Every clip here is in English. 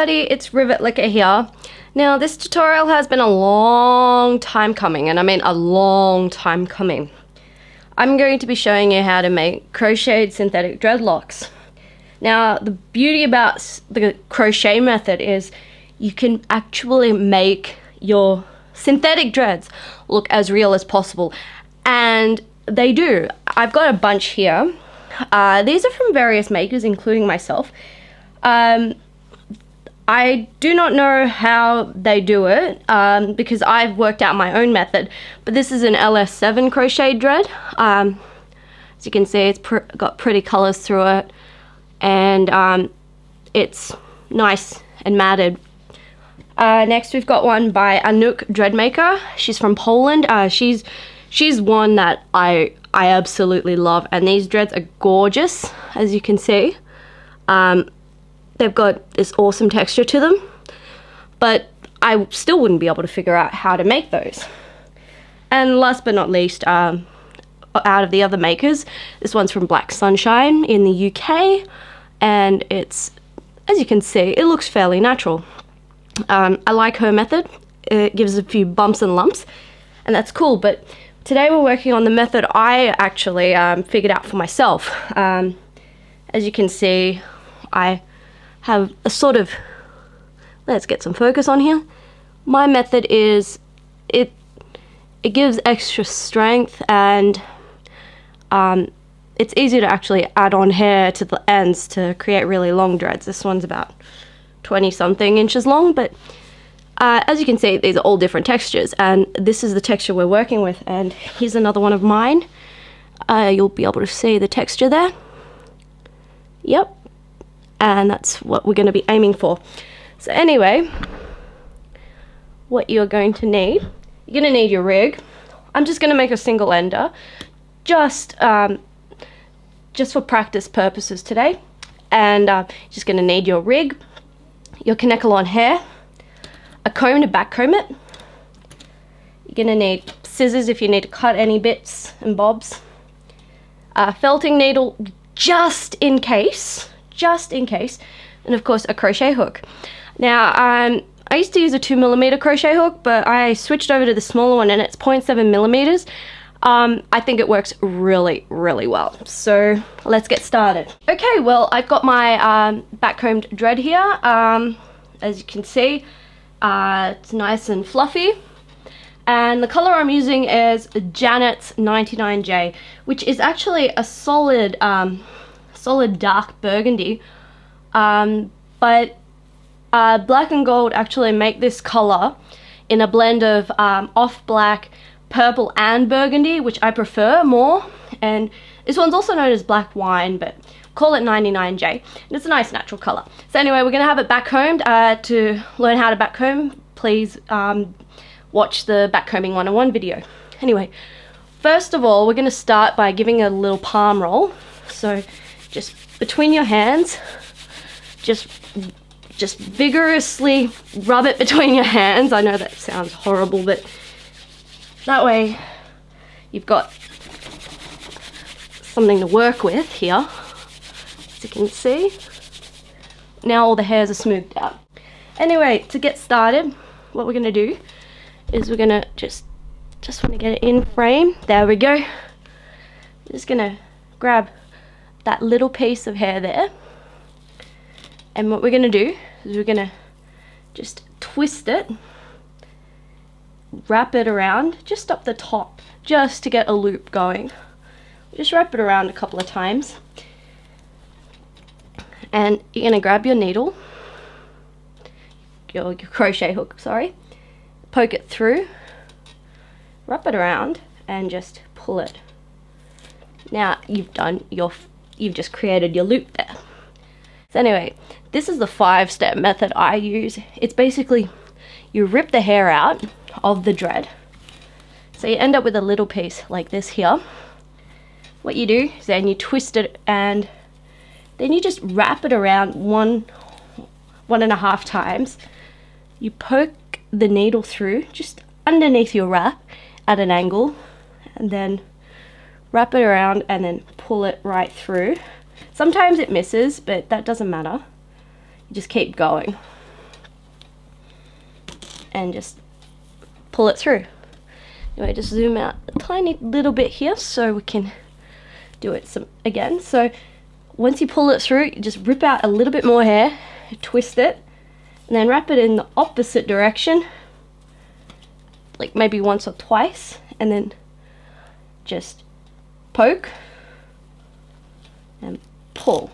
everybody, it's Rivet here. Now this tutorial has been a long time coming, and I mean a long time coming. I'm going to be showing you how to make crocheted synthetic dreadlocks. Now the beauty about the crochet method is you can actually make your synthetic dreads look as real as possible, and they do. I've got a bunch here. These are from various makers, including myself. I do not know how they do it because I've worked out my own method, but this is an LS7 crochet dread. As you can see, it's got pretty colors through it, and it's nice and matted. Next we've got one by Anouk Dreadmaker. She's from Poland. She's one that I absolutely love, and these dreads are gorgeous, as you can see. They've got this awesome texture to them, but I still wouldn't be able to figure out how to make those. And last but not least, out of the other makers, this one's from Black Sunshine in the UK, and it's, as you can see, it looks fairly natural. I like her method. It gives a few bumps and lumps, and that's cool, but today we're working on the method I actually figured out for myself. As you can see, I have a sort of, let's get some focus on here. My method is, it gives extra strength, and it's easy to actually add on hair to the ends to create really long dreads. This one's about 20 something inches long, but as you can see, these are all different textures, and this is the texture we're working with. And here's another one of mine. You'll be able to see the texture there. Yep. And that's what we're going to be aiming for. So anyway, what you're going to need, you're going to need your rig. I'm just going to make a single ender, just for practice purposes today. And just going to need your rig, your Kanekalon hair, a comb to back comb it. You're going to need scissors if you need to cut any bits and bobs, a felting needle just in case, and of course a crochet hook. Now I used to use a 2mm crochet hook, but I switched over to the smaller one, and it's 0.7mm. I think it works really well, so let's get started. Okay, well, I've got my back-combed dread here. As you can see, it's nice and fluffy, and the color I'm using is Janet's 99J, which is actually a solid dark burgundy, but black and gold actually make this color in a blend of off black, purple and burgundy, which I prefer more. And this one's also known as black wine, but call it 99J, and it's a nice natural color. So anyway, we're gonna have it back combed. To learn how to back comb, please watch the back combing 101 video. Anyway, first of all, we're gonna start by giving a little palm roll. So just between your hands, just vigorously rub it between your hands. I know that sounds horrible, but that way you've got something to work with here, as you can see. Now all the hairs are smoothed out. Anyway, to get started, what we're gonna do is we're gonna just want to get it in frame. There we go. Just gonna grab that little piece of hair there, and what we're gonna do is we're gonna just twist it, wrap it around just up the top, just to get a loop going. Just wrap it around a couple of times, and you're gonna grab your needle, your crochet hook, sorry, poke it through, wrap it around, and just pull it. Now you've just created your loop there. So anyway, this is the 5-step method I use. It's basically, you rip the hair out of the dread, so you end up with a little piece like this here. What you do is then you twist it, and then you just wrap it around one and a half times. You poke the needle through just underneath your wrap at an angle, and then wrap it around and then pull it right through. Sometimes it misses, but that doesn't matter. You just keep going. and just pull it through. Anyway, just zoom out a tiny little bit here so we can do it again. So once you pull it through, you just rip out a little bit more hair, twist it, and then wrap it in the opposite direction, like maybe once or twice, and then just poke and pull.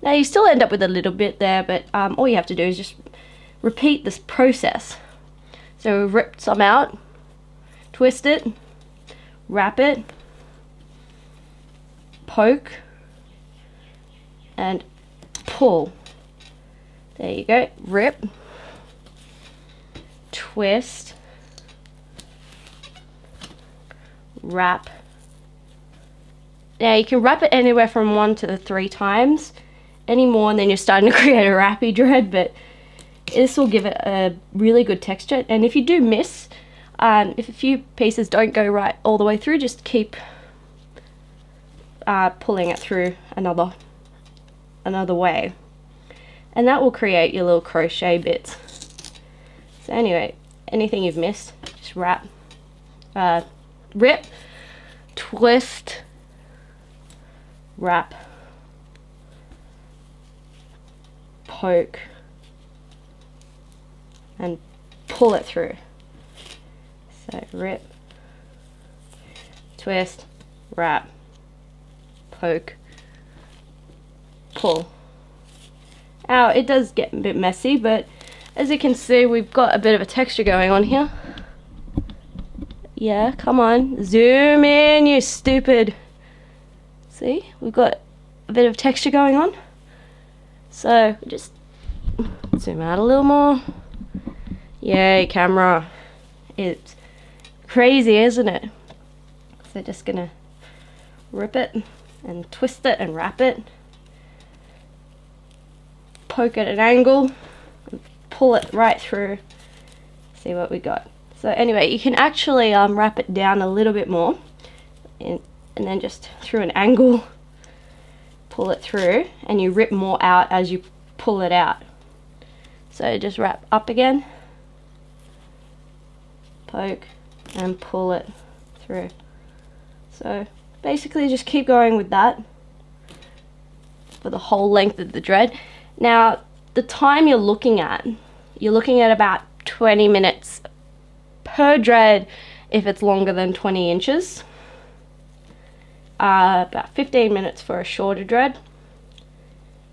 Now you still end up with a little bit there, but all you have to do is just repeat this process. So rip some out, twist it, wrap it, poke, and pull. There you go. Rip, twist, wrap. Now you can wrap it anywhere from 1 to 3 times. Any more and then you're starting to create a wrappy dread, but this will give it a really good texture. And if you do miss, if a few pieces don't go right all the way through, just keep pulling it through another way, and that will create your little crochet bits. So anyway, anything you've missed, just wrap, rip, twist, wrap, poke, and pull it through. So rip, twist, wrap, poke, pull. Now it does get a bit messy, but as you can see, we've got a bit of a texture going on here. Yeah, come on, zoom in, you stupid. See, we've got a bit of texture going on. So just zoom out a little more. Yay, camera. It's crazy, isn't it? So just gonna rip it and twist it and wrap it, poke at an angle, and pull it right through. See what we got. So anyway, you can actually wrap it down a little bit more, and then just through an angle, pull it through, and you rip more out as you pull it out. So just wrap up again, poke, and pull it through. So basically just keep going with that for the whole length of the dread. Now the time you're looking at about 20 minutes per dread if it's longer than 20 inches. About 15 minutes for a shorter dread.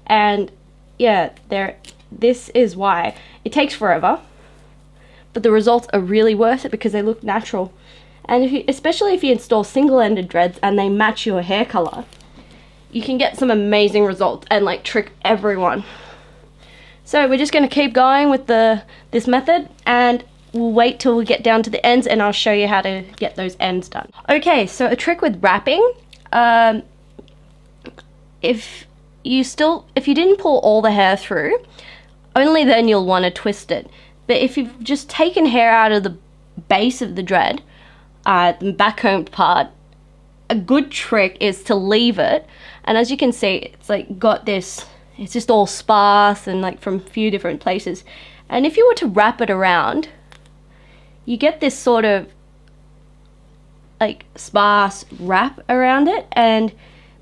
And yeah, this is why it takes forever, but the results are really worth it because they look natural. And especially if you install single-ended dreads and they match your hair color, you can get some amazing results and like trick everyone. So we're just going to keep going with this method, and we'll wait till we get down to the ends and I'll show you how to get those ends done. Okay, so a trick with wrapping, if you didn't pull all the hair through, only then you'll want to twist it. But if you've just taken hair out of the base of the dread, the backcombed part, a good trick is to leave it, and as you can see, it's like got this, it's just all sparse and like from a few different places. And if you were to wrap it around, you get this sort of like sparse wrap around it, and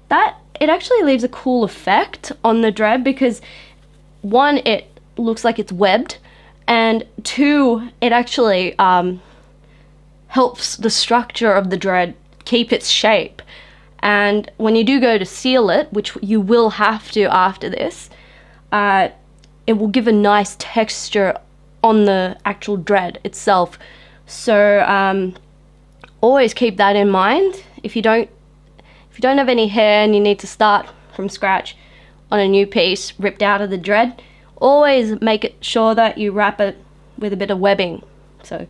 that it actually leaves a cool effect on the dread because 1, it looks like it's webbed, and 2, it actually helps the structure of the dread keep its shape. And when you do go to seal it, which you will have to after this, it will give a nice texture on the actual dread itself. So always keep that in mind. If you don't have any hair and you need to start from scratch on a new piece ripped out of the dread, always make it sure that you wrap it with a bit of webbing. So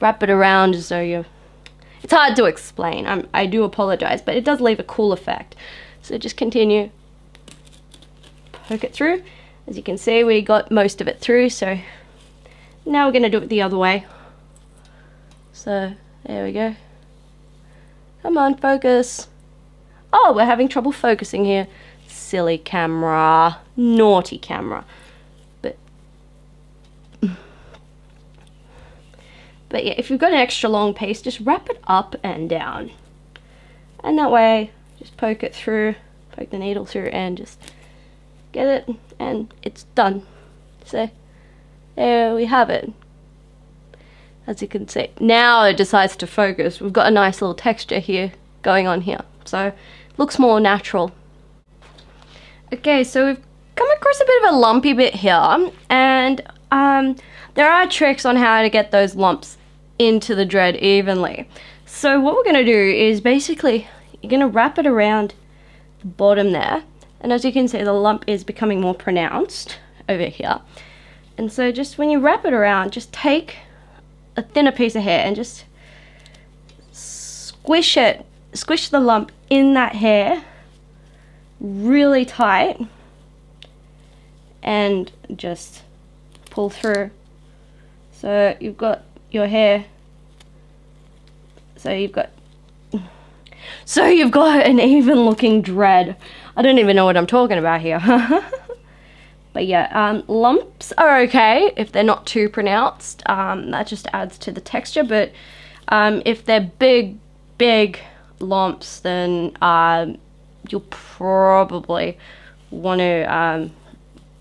wrap it around so it's hard to explain. I do apologize, but it does leave a cool effect. So just continue, poke it through. As you can see, we got most of it through, so now we're going to do it the other way. So there we go. Come on, focus. Oh, we're having trouble focusing here. Silly camera, naughty camera. But But yeah, if you've got an extra long piece, just wrap it up and down. And that way, just poke it through, poke the needle through, and just get it, and it's done. So there we have it. As you can see, now it decides to focus. We've got a nice little texture here going on here, so it looks more natural. Okay, so we've come across a bit of a lumpy bit here, and there are tricks on how to get those lumps into the dread evenly. So what we're going to do is basically you're going to wrap it around the bottom there, and as you can see, the lump is becoming more pronounced over here. And so just when you wrap it around, just take a thinner piece of hair and just squish it, squish the lump in that hair really tight, and just pull through. So you've got your hair, so you've got an even looking dread. I don't even know what I'm talking about here. But yeah, lumps are okay if they're not too pronounced. That just adds to the texture. But if they're big lumps, then you'll probably want to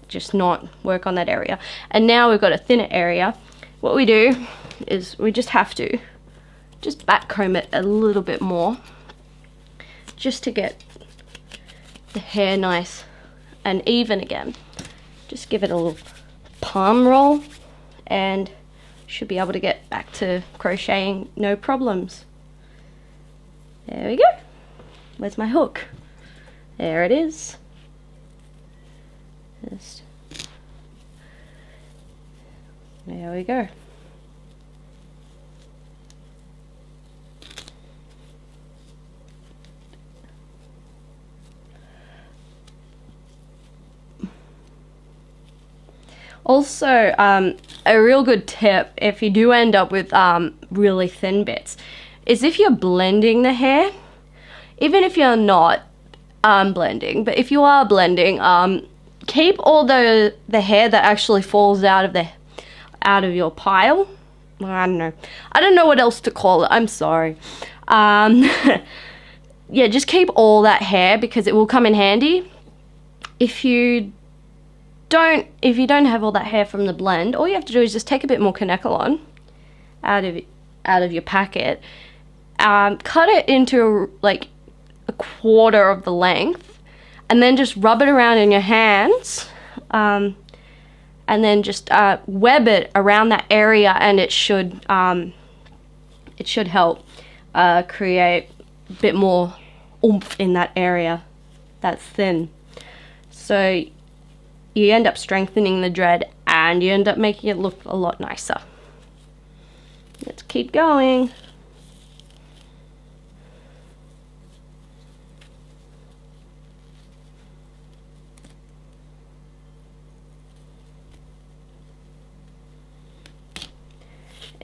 just not work on that area. And now we've got a thinner area. What we do is we just have to just back comb it a little bit more, just to get the hair nice and even again. Just give it a little palm roll and should be able to get back to crocheting no problems. There we go. Where's my hook? There it is. Just, there we go. Also, a real good tip if you do end up with really thin bits is if you're blending the hair, even if you're not blending, but if you are blending, keep all the hair that actually falls out of your pile. Well, I don't know what else to call it. I'm sorry. Yeah, just keep all that hair because it will come in handy. If you don't have all that hair from the blend, all you have to do is just take a bit more Kanekalon out of your packet, cut it into like a quarter of the length, and then just rub it around in your hands, and then just web it around that area, and it should help create a bit more oomph in that area that's thin. So you end up strengthening the dread and you end up making it look a lot nicer. Let's keep going.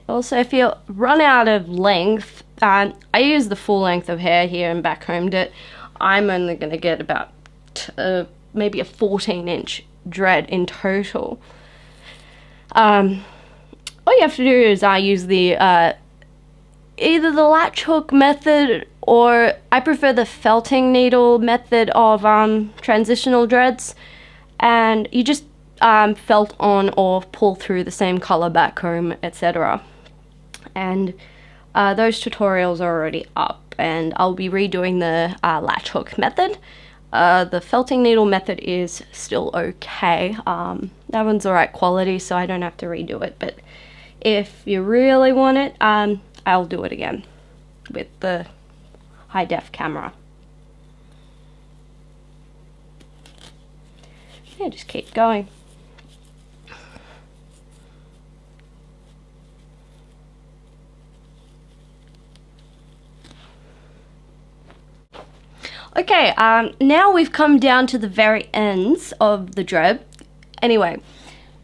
Also, if you run out of length, I use the full length of hair here and back combed it. I'm only going to get about maybe a 14-inch dread in total. All you have to do is use the either the latch hook method, or I prefer the felting needle method of transitional dreads, and you just felt on or pull through the same color back comb, etc. And those tutorials are already up, and I'll be redoing the latch hook method. The felting needle method is still okay. That one's alright quality, so I don't have to redo it. But if you really want it, I'll do it again with the high def camera. Yeah, just keep going. Okay, now we've come down to the very ends of the dread. Anyway,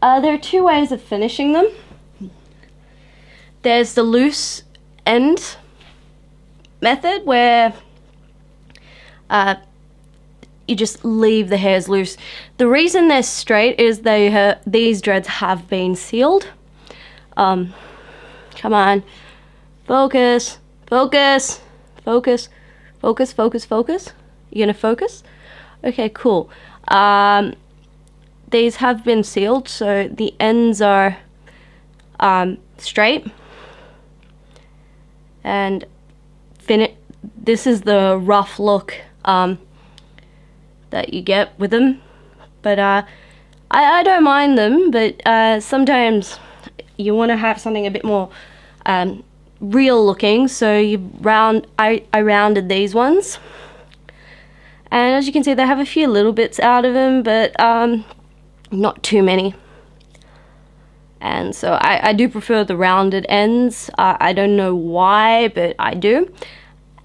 there are two ways of finishing them. There's the loose end method, where you just leave the hairs loose. The reason they're straight is these dreads have been sealed. Come on. Focus. Focus. Focus. Focus, focus, focus. You gonna focus? Okay, cool. These have been sealed, so the ends are straight. And this is the rough look that you get with them. But I don't mind them, but sometimes you want to have something a bit more real looking, so I rounded these ones. And as you can see, they have a few little bits out of them, but not too many. And so I do prefer the rounded ends. I don't know why, but I do.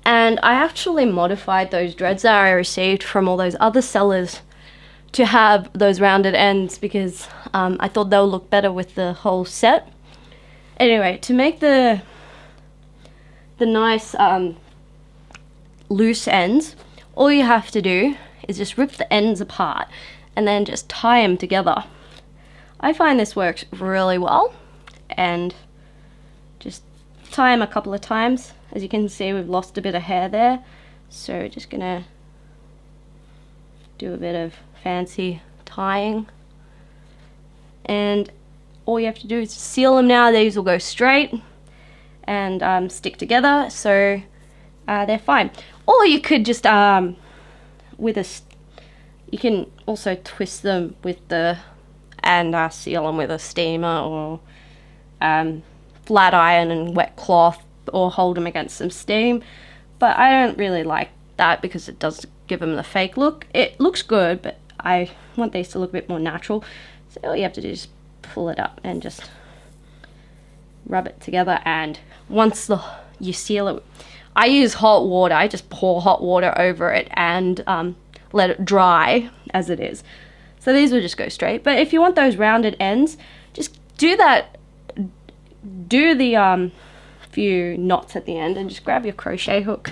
And I actually modified those dreads that I received from all those other sellers to have those rounded ends because I thought they'll look better with the whole set. Anyway, to make the nice loose ends, all you have to do is just rip the ends apart and then just tie them together. I find this works really well, and just tie them a couple of times. As you can see, we've lost a bit of hair there, so just gonna do a bit of fancy tying. And all you have to do is seal them now. These will go straight and stick together, so they're fine. Or you could just you can also twist them with and seal them with a steamer or flat iron and wet cloth, or hold them against some steam. But I don't really like that because it does give them the fake look. It looks good, but I want these to look a bit more natural. So all you have to do is pull it up and just rub it together. And once you seal it, I use hot water. I just pour hot water over it and let it dry as it is. So these will just go straight. But if you want those rounded ends, just do that. Do the few knots at the end and just grab your crochet hook.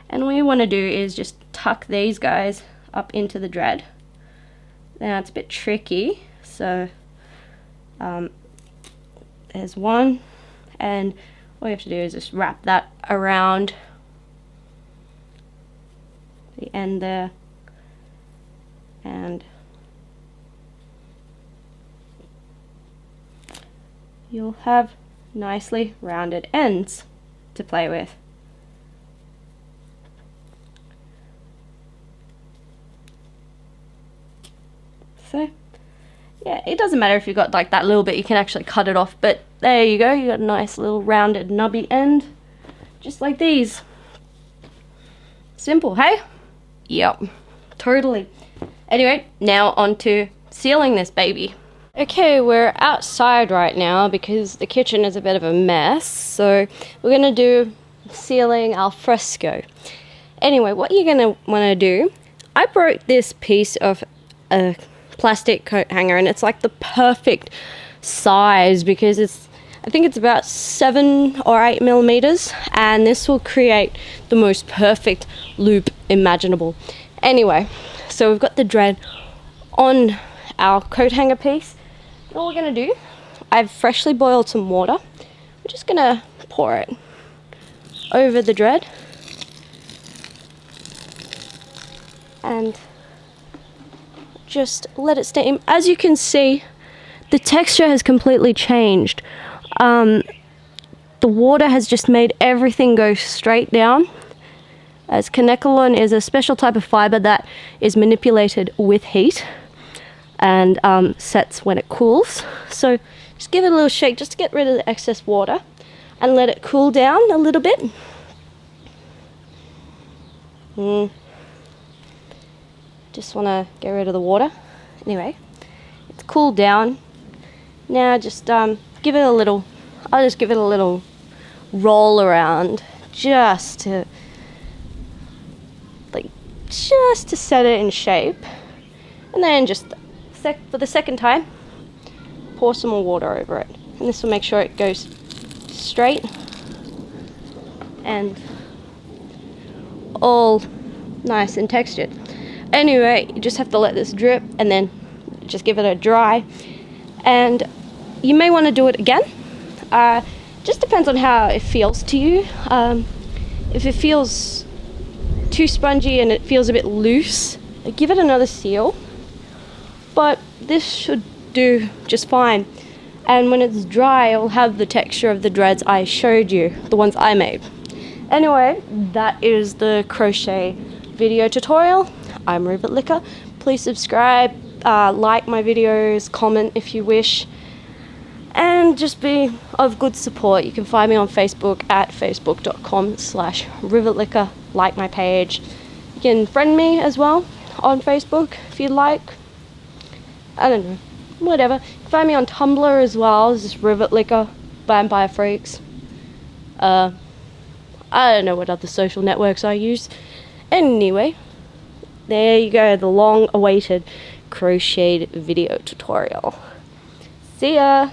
And all you want to do is just tuck these guys up into the dread. Now it's a bit tricky, so there's one, and all you have to do is just wrap that around the end there, and you'll have nicely rounded ends to play with. So yeah, it doesn't matter if you've got like that little bit, you can actually cut it off, but there you go, you got a nice little rounded nubby end, just like these. Simple, hey? Yep, totally. Anyway, now on to sealing this baby. Okay, we're outside right now because the kitchen is a bit of a mess, so we're gonna do sealing al fresco. Anyway, what you're gonna wanna do, I broke this piece of a plastic coat hanger, and it's like the perfect size because I think it's about 7 or 8 millimeters, and this will create the most perfect loop imaginable. Anyway, so we've got the dread on our coat hanger piece. And all we're gonna do, I've freshly boiled some water. We're just gonna pour it over the dread and just let it steam. As you can see, the texture has completely changed. The water has just made everything go straight down, as kanekalon is a special type of fiber that is manipulated with heat and sets when it cools. So just give it a little shake just to get rid of the excess water and let it cool down a little bit. Just want to get rid of the water. Anyway, it's cooled down. Now just give it a little, I'll just give it a little roll around just to set it in shape. And then just for the second time, pour some more water over it. And this will make sure it goes straight and all nice and textured. Anyway, you just have to let this drip and then just give it a dry. And you may want to do it again. just depends on how it feels to you. If it feels too spongy and it feels a bit loose, give it another seal. But this should do just fine. And when it's dry, it'll have the texture of the dreads I showed you, the ones I made. Anyway, that is the crochet video tutorial. I'm Rivet Licker. Please subscribe, like my videos, comment if you wish, and just be of good support. You can find me on Facebook at facebook.com/rivetlicker. Like my page. You can friend me as well on Facebook if you'd like. I don't know, whatever. You can find me on Tumblr as well. It's just Rivet Licker, Vampire Freaks. I don't know what other social networks I use. Anyway, there you go, the long-awaited crocheted video tutorial. See ya!